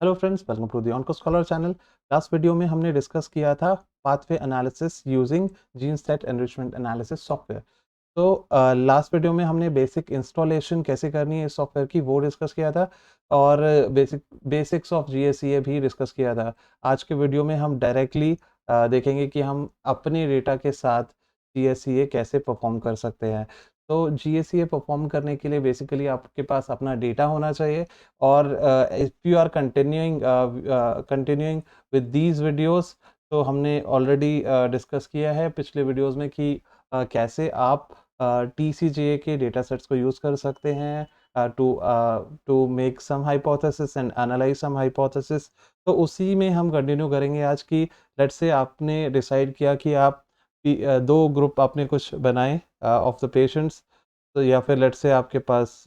Hello friends, welcome to the onco scholar channel. Last video में हमने discuss किया था pathway analysis using gene set enrichment analysis software. तो last video में हमने बेसिक इंस्टॉलेशन कैसे करनी है इस सॉफ्टवेयर की वो डिस्कस किया था और बेसिक्स ऑफ जीएससीए भी डिस्कस किया था। आज के वीडियो में हम डायरेक्टली देखेंगे कि हम अपने डेटा के साथ जीएससीए कैसे परफॉर्म कर सकते हैं। तो जीएससीए परफॉर्म करने के लिए बेसिकली आपके पास अपना डेटा होना चाहिए और if you are continuing with these videos, तो हमने ऑलरेडी डिस्कस किया है पिछले वीडियोस में कि कैसे आप TCGA के डेटा सेट्स को यूज़ कर सकते हैं to make some hypothesis and analyse some hypothesis. तो उसी में हम कंटिन्यू करेंगे आज की। लेट्स से आपने डिसाइड किया कि आप दो ग्रुप आपने कुछ बनाए ऑफ द पेशेंट्स। तो या फिर लेट्स से आपके पास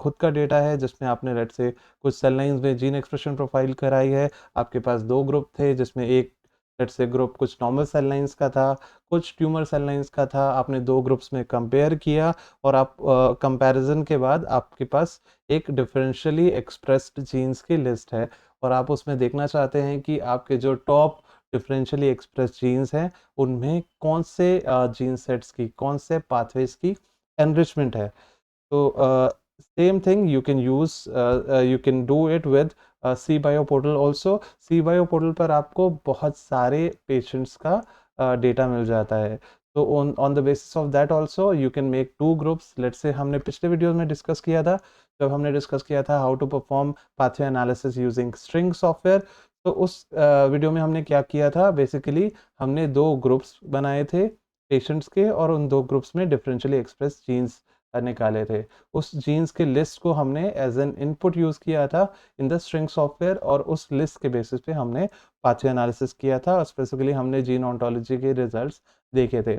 खुद का डेटा है जिसमें आपने लेट्स से कुछ सेल लाइंस में जीन एक्सप्रेशन प्रोफाइल कराई है। आपके पास दो ग्रुप थे जिसमें एक लेट्स से ग्रुप कुछ नॉर्मल सेल लाइंस का था, कुछ ट्यूमर सेल लाइंस का था। आपने दो ग्रुप्स में कंपेयर किया और आप कंपैरिजन के बाद आपके पास एक डिफरेंशियली एक्सप्रेस्ड जीन्स की लिस्ट है और आप उसमें देखना चाहते हैं कि आपके जो टॉप डिफरेंशियली एक्सप्रेस जीन्स हैं उनमें कौन से जीन सेट्स की, कौन से पाथवेज की एनरिचमेंट है। तो same thing you can do it with C bio portal also. C bio portal पर आपको बहुत सारे पेशेंट्स का डेटा मिल जाता है। तो on the basis of that also you can make two groups. Let's say हमने पिछले वीडियो में डिस्कस किया था, जब हमने डिस्कस किया था how to perform pathway analysis using string software. तो उस वीडियो में हमने क्या किया था, बेसिकली हमने दो ग्रुप्स बनाए थे पेशेंट्स के और उन दो ग्रुप्स में डिफरेंशियली एक्सप्रेस जीन्स निकाले थे। उस जीन्स के लिस्ट को हमने एज एन इनपुट यूज़ किया था इन द स्ट्रिंग सॉफ्टवेयर और उस लिस्ट के बेसिस पे हमने पाथवे एनालिसिस किया था और स्पेसिफिकली हमने जीन ऑन्टोलॉजी के रिजल्ट्स देखे थे।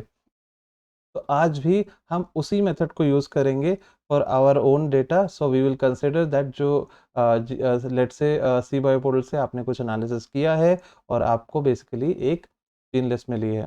तो आज भी हम उसी मेथड को यूज़ करेंगे for our own data. So we will consider that जो let's say C bio portal से आपने कुछ एनालिसिस किया है और आपको बेसिकली एक जीन लिस्ट मिली है।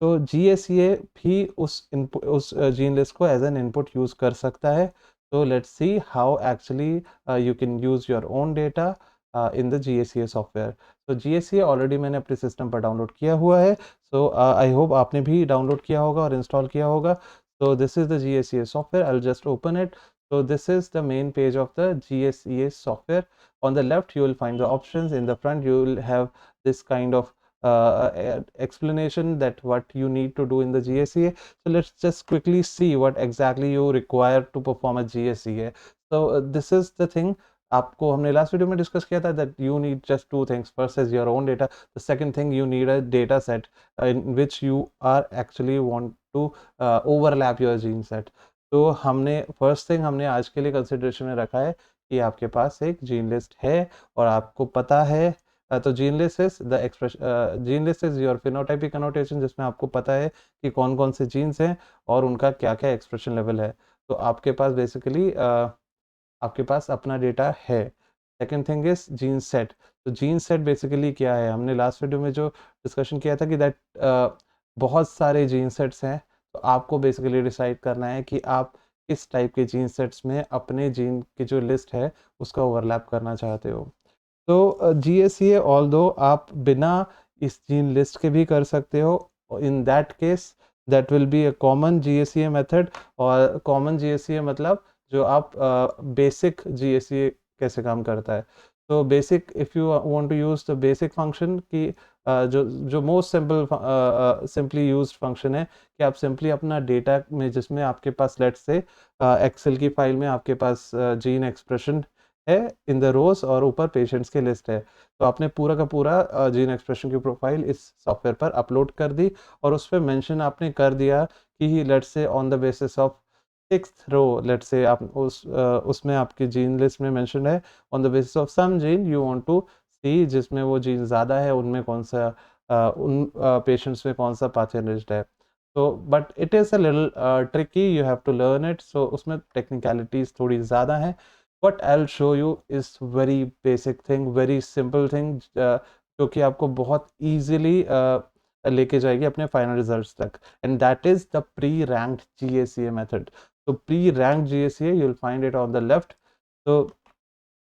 तो GSA भी उस जीन लिस्ट को एज एन इनपुट यूज़ कर सकता है। तो let's see how actually you can use your own data in the GSA software. तो GSA ऑलरेडी मैंने अपने सिस्टम पर डाउनलोड किया हुआ है। सो आई होप आपने भी डाउनलोड किया होगा और इंस्टॉल किया होगा। So this is the GSA software. I'll just open it. So this is the main page of the GSA software. On the left, you will find the options. In the front, you will have this kind of explanation that what you need to do in the GSA. So let's just quickly see what exactly you require to perform a GSA. So this is the thing. आपको हमने last video में discuss किया था that you need just two things. First is your own data, the second thing you need a data set in which you are actually want to overlap your gene set. तो हमने first thing हमने आज के लिए consideration में रखा है कि आपके पास एक जीन लिस्ट है और आपको पता है। तो gene list is the expression, gene list is your phenotypic annotation जिसमें आपको पता है कि कौन कौन से जीन्स हैं और उनका क्या क्या एक्सप्रेशन लेवल है। तो आपके पास बेसिकली आपके पास अपना डेटा है। Second thing is gene set. तो जीन सेट बेसिकली क्या है, हमने लास्ट वीडियो में जो डिस्कशन किया था कि दैट बहुत सारे जीन सेट्स हैं। तो आपको बेसिकली डिसाइड करना है कि आप किस टाइप के जीन सेट्स में अपने जीन की जो लिस्ट है उसका ओवरलैप करना चाहते हो। तो GSA ऑल्दो आप बिना इस जीन लिस्ट के भी कर सकते हो। In that case that will be a common GSA method. और कॉमन GSA मतलब जो आप बेसिक GSA कैसे काम करता है। तो basic, if you want to use the basic function की जो जो मोस्ट सिंपली यूज्ड फंक्शन है कि आप सिंपली अपना डेटा में जिसमें आपके पास लेट्स से एक्सेल की फाइल में आपके पास जीन एक्सप्रेशन है इन द रोज और ऊपर पेशेंट्स की लिस्ट है। तो आपने पूरा का पूरा जीन एक्सप्रेशन की प्रोफाइल इस सॉफ्टवेयर पर अपलोड कर दी और उस पर मेंशन आपने कर दिया कि let's say on the basis of sixth row, let's say आप उसमें आपकी जीन लिस्ट में मेंशन है on the basis of some gene you want to see, जिसमें वो जीन ज़्यादा है उनमें कौन सा उन पेशेंट्स में कौन सा पैथोलॉजिस्ट है। तो but it is a little tricky, you have to learn it. So उसमें टेक्निकलिटीज़ थोड़ी ज़्यादा हैं। what I'll show you is very basic thing, very simple thing, जो कि आपको बहुत easily लेके जाएगी अपने फाइनल रिजल्ट्स तक। And that is the pre ranked GSA method. तो pre ranked GSA you will find it on the left. तो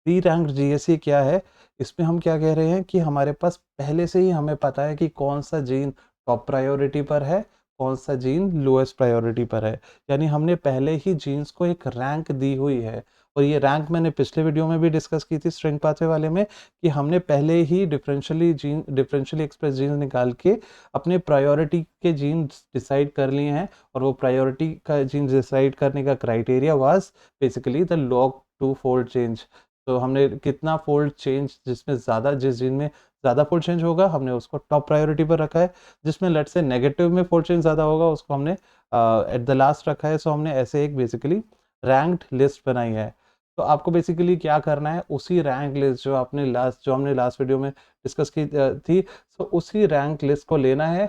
प्री रैंक्ड जीएससी क्या है, इसमें हम क्या कह रहे हैं कि हमारे पास पहले से ही हमें पता है कि कौन सा जीन टॉप प्रायोरिटी पर है, कौन सा जीन लोएस्ट प्रायोरिटी पर है। यानी हमने पहले ही जीन्स को एक रैंक दी हुई है, और ये रैंक मैंने पिछले वीडियो में भी डिस्कस की थी स्ट्रिंग पाथवे वाले में, कि हमने पहले ही डिफरेंशियली एक्सप्रेस जीन्स निकाल के अपने प्रायोरिटी के जीन्स डिसाइड कर लिए हैं, और वो प्रायोरिटी का जीन्स डिसाइड करने का criteria was basically the log to fold change. तो हमने कितना फोल्ड चेंज, जिसमें ज़्यादा, जिस जीन में ज़्यादा फोल्ड चेंज होगा हमने उसको टॉप प्रायोरिटी पर रखा है, जिसमें लेट से नेगेटिव में फोल्ड चेंज ज़्यादा होगा उसको हमने एट द लास्ट रखा है। सो हमने ऐसे एक बेसिकली रैंक्ड लिस्ट बनाई है। तो आपको बेसिकली क्या करना है, उसी रैंक लिस्ट जो हमने लास्ट वीडियो में डिस्कस की थी, सो उसी रैंक लिस्ट को लेना है।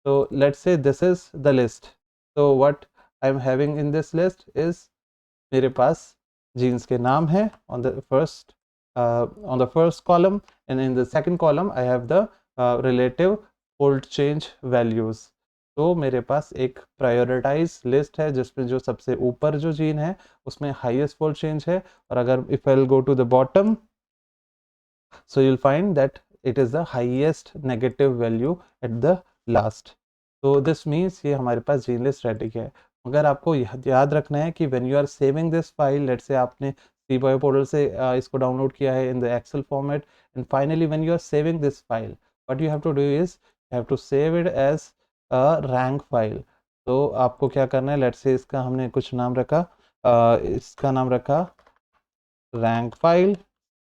तो let's say this is the list. तो what I am having in this list is, मेरे पास जीन्स के नाम है on the first column, and in the second column I have the relative fold change values. तो मेरे पास एक prioritise list है जिसमें जो सबसे ऊपर जो जीन है उसमें हाईएस्ट फोल्ड चेंज है, और अगर if I will go to the bottom, so you'll find that it is the highest negative value at the last. तो this means ये हमारे पास जीन लिस्ट स्टैटिक है। मगर आपको याद रखना है कि when you are saving this file, let's say आपने cboy पोर्टल से इसको डाउनलोड किया है in the excel format, and finally when you are saving this file, what you have to do is you have to save it as a rank file. तो आपको क्या करना है, let's say इसका हमने कुछ नाम रखा, इसका नाम रखा रैंक फाइल,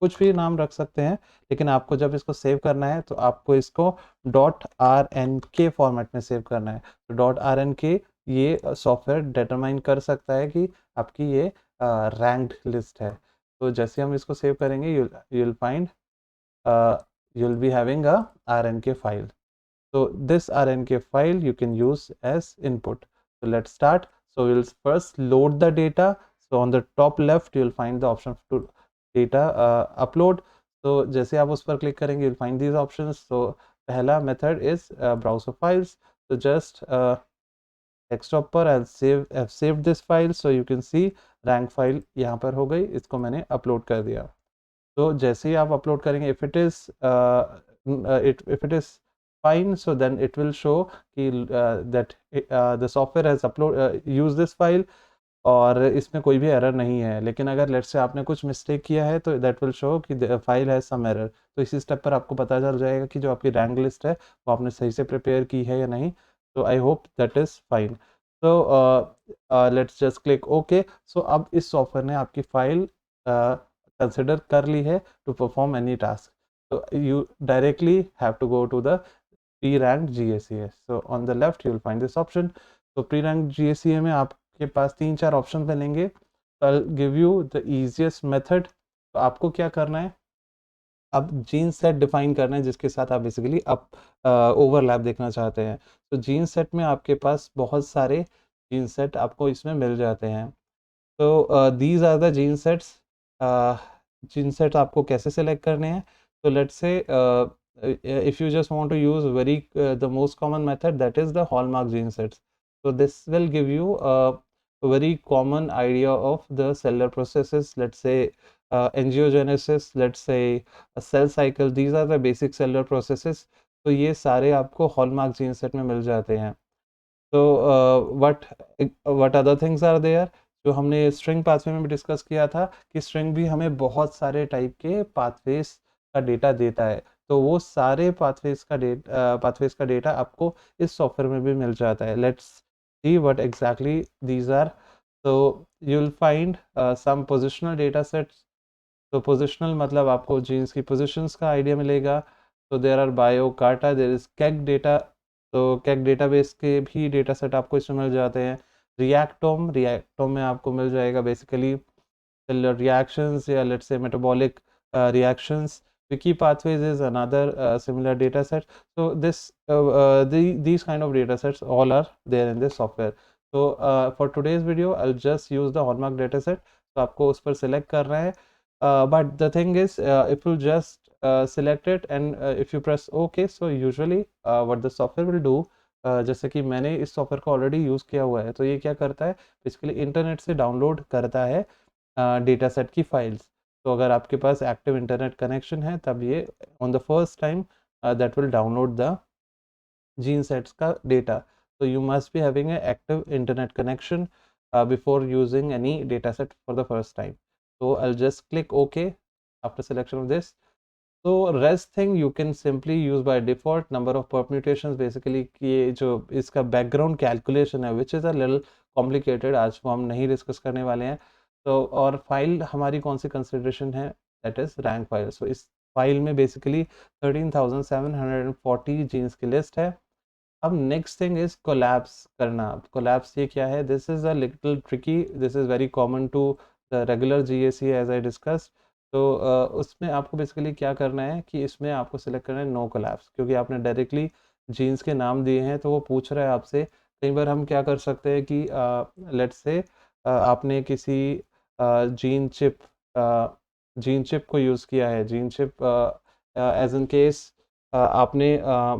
कुछ भी नाम रख सकते हैं, लेकिन आपको जब इसको सेव करना है तो आपको इसको .rnk फॉर्मेट में सेव करना है। तो .rnk ये सॉफ्टवेयर डिटरमाइन कर सकता है कि आपकी ये रैंक्ड लिस्ट है। तो जैसे हम इसको सेव करेंगे, you'll find you'll be having a rnk file. So this rnk file you can use as input. So let's start. So we'll first load the data. So on the top left you'll find the option to data upload. तो जैसे आप उस पर click करेंगे you'll find these options. So पहला method is browser files. So just desktop पर I've saved this file. So you can see rank file यहाँ पर हो गई, इसको मैंने अपलोड कर दिया। तो जैसे ही आप अपलोड करेंगे, if it is fine, so then it will show कि that the software has used this file, और इसमें कोई भी एरर नहीं है। लेकिन अगर लेट्स से आपने कुछ मिस्टेक किया है तो दैट विल शो कि फाइल हैज सम एरर। तो इसी स्टेप पर आपको पता चल जाएगा कि जो आपकी रैंक लिस्ट है वो आपने सही से प्रिपेयर की है या नहीं। तो I hope that is fine. तो लेट्स जस्ट क्लिक ओके। सो अब इस सॉफ्टवेयर ने आपकी फाइल कंसिडर कर ली है टू परफॉर्म एनी टास्क। तो you directly have to go to the pre-ranked GSES. So on the left you will find this option. तो pre-ranked GSEA में आपके पास 3-4 ऑप्शन मिलेंगे। I'll give you the easiest method. तो आपको क्या करना है, अब जीन सेट डिफाइन करना है जिसके साथ आप बेसिकली अब ओवरलैप देखना चाहते हैं। तो जीन सेट में आपके पास बहुत सारे जीन सेट आपको इसमें मिल जाते हैं। तो these are the gene sets. Gene set आपको कैसे सेलेक्ट करने हैं, तो लेट्स से if you just want to use the most common method, that is the hallmark gene sets. So this will give you a very common idea of the cellular processes, let's say angiogenesis, let's say a cell cycle. These are the basic cellular processes. तो ये सारे आपको hallmark gene set में मिल जाते हैं। तो what other things are there, जो हमने स्ट्रिंग पाथवे में भी डिस्कस किया था कि स्ट्रिंग भी हमें बहुत सारे टाइप के पाथवेज का डेटा देता है। तो वो सारे पाथवेज का डेटा आपको इस सॉफ्टवेयर में भी मिल जाता है। Let's see what exactly these are. तो you will find some positional data sets. तो पोजिशनल मतलब आपको जीन्स की पोजिशंस का आइडिया मिलेगा। तो there are BioCarta, there is KEGG data. तो केक डेटाबेस के भी डेटा सेट आपको इसमें मिल जाते हैं। रिएक्टोम में आपको मिल जाएगा बेसिकली सेलुलर रिएक्शंस या let's say metabolic reactions. Wiki pathways is another similar data set. So these kind of data sets all are there in this software. So for today's video I'll just use the hallmark data set. तो आपको उस पर select करना है, but the thing is if you just select it and if you press OK, so usually what the software will do, जैसे कि मैंने इस सॉफ्टवेयर को ऑलरेडी यूज़ किया हुआ है, तो ये क्या करता है बेसिकली इंटरनेट से डाउनलोड करता है डेटा सेट की फाइल्स। तो अगर आपके पास एक्टिव इंटरनेट कनेक्शन है तब ये on the first time that will download the gene sets का data. So you must be having an active internet connection before using any data set for the first time. So I'll just click OK after selection of this. So rest thing you can simply use by default number of permutations. Basically ये जो इसका background calculation है which is a little complicated, आज वो हम नहीं discuss करने वाले हैं. तो और फाइल हमारी कौन सी कंसिडरेशन है, that is rank file. So इस फाइल में basically 13,740 जीन्स की लिस्ट है. अब नेक्स्ट थिंग इज कोलैप्स करना. कोलैप्स ये क्या है, this is a little tricky, this is very common to the regular GSEA as I discuss. तो उसमें आपको बेसिकली क्या करना है कि इसमें आपको सिलेक्ट करना है नो कोलैप्स, क्योंकि आपने डायरेक्टली जीन्स के नाम दिए हैं तो वो पूछ रहा है आपसे. कई बार हम क्या कर सकते हैं कि लेट्स से आपने किसी जीन चिप को यूज़ किया है, gene chip as in case आपने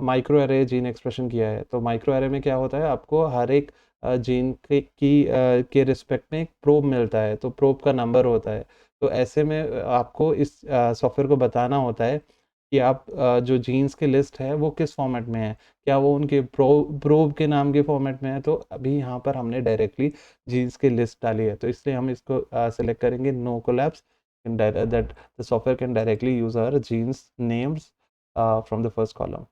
माइक्रो एरे जीन एक्सप्रेशन किया है. तो माइक्रो एरे में क्या होता है, आपको हर एक जीन के रिस्पेक्ट में एक प्रोब मिलता है, तो प्रोब का नंबर होता है. तो ऐसे में आपको इस सॉफ्टवेयर को बताना होता है कि आप जो जीन्स की लिस्ट है वो किस फॉर्मेट में है, क्या वो उनके प्रोब के नाम के फॉर्मेट में है. तो अभी यहाँ पर हमने डायरेक्टली जीन्स की लिस्ट डाली है, तो इसलिए हम इसको सेलेक्ट करेंगे no collapse, that the software can directly use our genes names from the first column.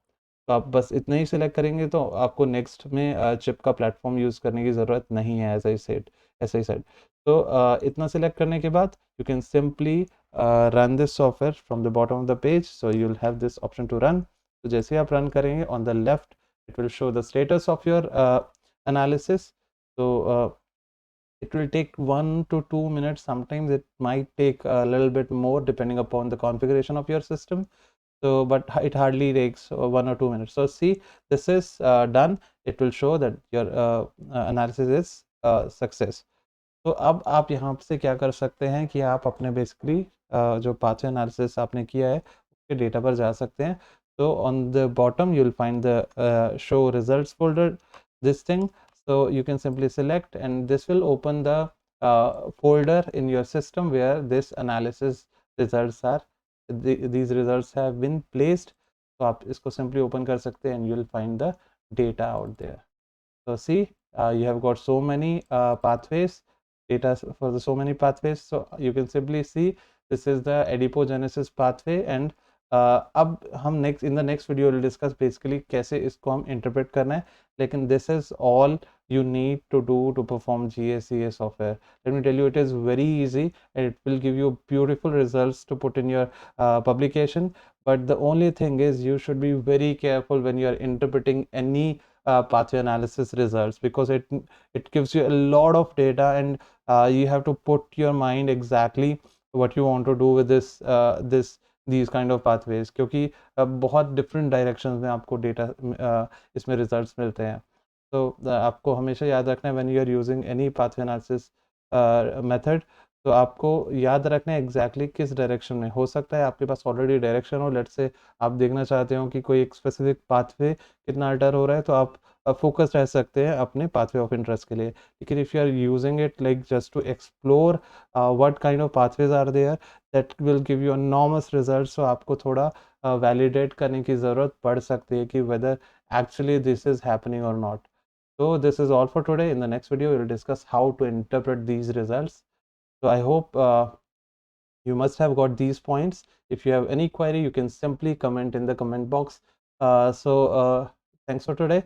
तो आप बस इतना ही सिलेक्ट करेंगे तो आपको नेक्स्ट में चिप का प्लेटफॉर्म यूज़ करने की ज़रूरत नहीं है, एज आई सेड. तो इतना सिलेक्ट करने के बाद you can simply run this software from the bottom of the page. So you will have this option to run. तो जैसे आप रन करेंगे on the left it will show the status of your analysis. तो it will take 1 to 2 minutes. Sometimes it might take a little bit more depending upon the configuration of your system. So but it hardly takes 1 or 2 minutes. So see, this is done. It will show that your analysis is success. तो अब आप यहाँ से क्या कर सकते हैं कि आप अपने बेसिकली जो पाथवे एनालिसिस आपने किया है उसके डेटा पर जा सकते हैं. तो on the bottom you will find the show results folder, this thing. so you can simply select and this will open the folder in your system where this analysis results are, these results have been placed. तो आप इसको simply open कर सकते हैं and you will find the data out there. So see, you have got so many pathways, data for the so many pathways. So you can simply see this is the adipogenesis pathway. And अब हम next in the next video will discuss basically कैसे इसको हम interpret करना है. लेकिन this is all you need to do to perform GSEA software. Let me tell you, it is very easy and it will give you beautiful results to put in your publication. But the only thing is you should be very careful when you are interpreting any pathway analysis results, because it gives you a lot of data and you have to put your mind exactly what you want to do with these kind of pathways, क्योंकि बहुत different directions में आपको data इसमें results मिलते हैं. तो आपको हमेशा याद रखना है when you are using any pathway analysis method, तो आपको याद रखना है एग्जैक्टली किस डायरेक्शन में. हो सकता है आपके पास ऑलरेडी डायरेक्शन हो, लेट्स से आप देखना चाहते हो कि कोई एक स्पेसिफिक पाथवे कितना अल्टर हो रहा है, तो आप फोकस रह सकते हैं अपने पाथवे ऑफ इंटरेस्ट के लिए. लेकिन if you are using it like just to explore what kind of pathways are there, that will give you enormous results. तो आपको थोड़ा वैलिडेट करने की ज़रूरत पड़ सकती है कि whether actually this is happening और not. So this is all for today. In the next video, we will discuss how to interpret these results. So I hope you must have got these points. If you have any query, you can simply comment in the comment box. Thanks for today.